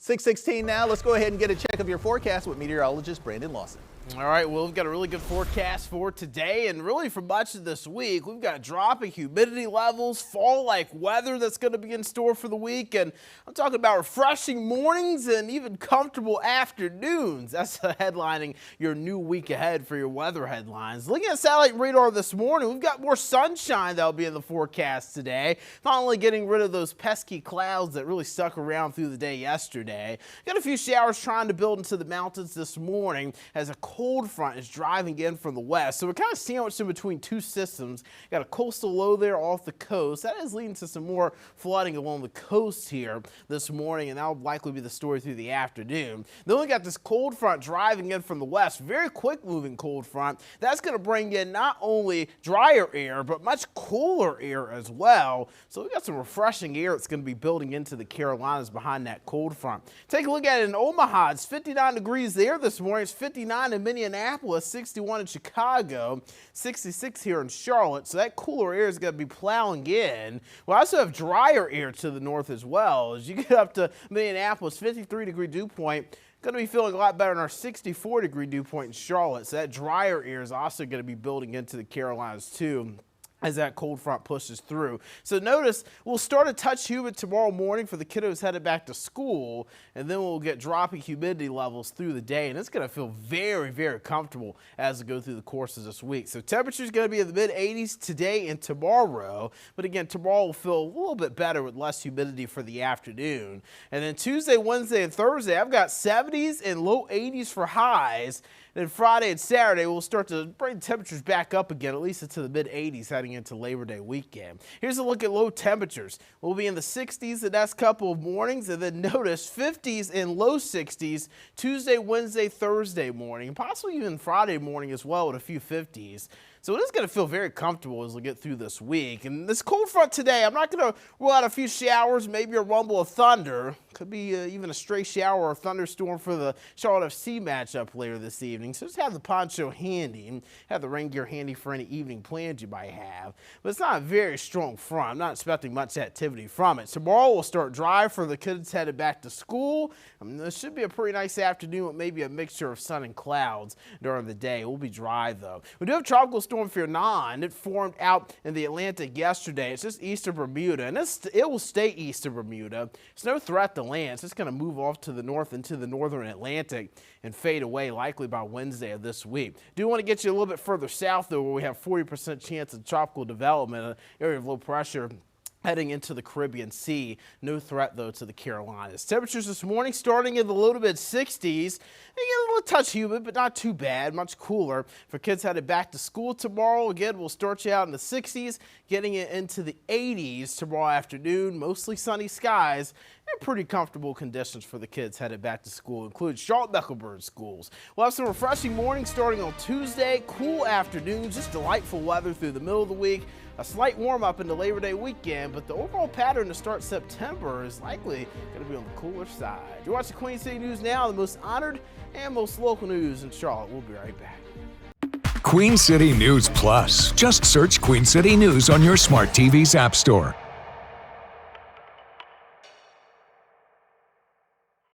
6:16 now. Let's go ahead and get a check of your forecast with meteorologist Brandon Lawson. All right, well, we've got a really good forecast for today and really for much of this week. We've got dropping humidity levels, fall-like weather that's going to be in store for the week. And I'm talking about refreshing mornings and even comfortable afternoons. That's headlining your new week ahead for your weather headlines. Looking at satellite radar this morning, we've got more sunshine that'll be in the forecast today. Finally getting rid of those pesky clouds that really stuck around through the day yesterday. Got a few showers trying to build into the mountains this morning as a cold front is driving in from the west. So we're kind of sandwiched in between two systems. Got a coastal low there off the coast. That is leading to some more flooding along the coast here this morning, and that'll likely be the story through the afternoon. Then we got this cold front driving in from the west. Very quick moving cold front. That's going to bring in not only drier air, but much cooler air as well. So we got some refreshing air that's going to be building into the Carolinas behind that cold front. Take a look at it in Omaha. It's 59 degrees there this morning. It's 59 in Minneapolis, 61 in Chicago, 66 here in Charlotte. So that cooler air is going to be plowing in. We also have drier air to the north as well. As you get up to Minneapolis, 53 degree dew point. Going to be feeling a lot better in our 64 degree dew point in Charlotte. So that drier air is also going to be building into the Carolinas too, as that cold front pushes through. So notice we'll start a touch humid tomorrow morning for the kiddos headed back to school, and then we'll get dropping humidity levels through the day, and it's going to feel very, very comfortable as we go through the course of this week. So temperatures going to be in the mid-80s today and tomorrow, but again, tomorrow will feel a little bit better with less humidity for the afternoon. And then Tuesday, Wednesday, and Thursday, I've got 70s and low 80s for highs. Then Friday and Saturday, we'll start to bring temperatures back up again, at least into the mid-80s heading into Labor Day weekend. Here's a look at low temperatures. We'll be in the 60s the next couple of mornings, and then notice 50s and low 60s Tuesday, Wednesday, Thursday morning, and possibly even Friday morning as well with a few 50s. So it is going to feel very comfortable as we get through this week. And this cold front today, I'm not going to rule out a few showers, maybe a rumble of thunder. Could be even a stray shower or thunderstorm for the Charlotte FC matchup later this evening. So just have the poncho handy and have the rain gear handy for any evening plans you might have. But it's not a very strong front. I'm not expecting much activity from it. Tomorrow will start dry for the kids headed back to school. This should be a pretty nice afternoon with maybe a mixture of sun and clouds during the day. It will be dry though. We do have tropical storm fear 9. It formed out in the Atlantic yesterday. It's just east of Bermuda, and it will stay east of Bermuda. It's no threat to land. It's just going to move off to the north into the northern Atlantic and fade away likely by Wednesday of this week. Do want to get you a little bit further south though, where we have 40% chance of tropical development, an area of low pressure heading into the Caribbean Sea. No threat, though, to the Carolinas. Temperatures this morning starting in the low to mid 60s. A little touch humid, but not too bad. Much cooler for kids headed back to school tomorrow. Again, we'll start you out in the 60s, getting it into the 80s tomorrow afternoon. Mostly sunny skies and pretty comfortable conditions for the kids headed back to school, including Charlotte-Mecklenburg schools. We'll have some refreshing mornings starting on Tuesday. Cool afternoons, just delightful weather through the middle of the week. A slight warm-up into Labor Day weekend, but the overall pattern to start September is likely going to be on the cooler side. You're watching Queen City News Now, the most honored and most local news in Charlotte. We'll be right back. Queen City News Plus. Just search Queen City News on your smart TV's app store.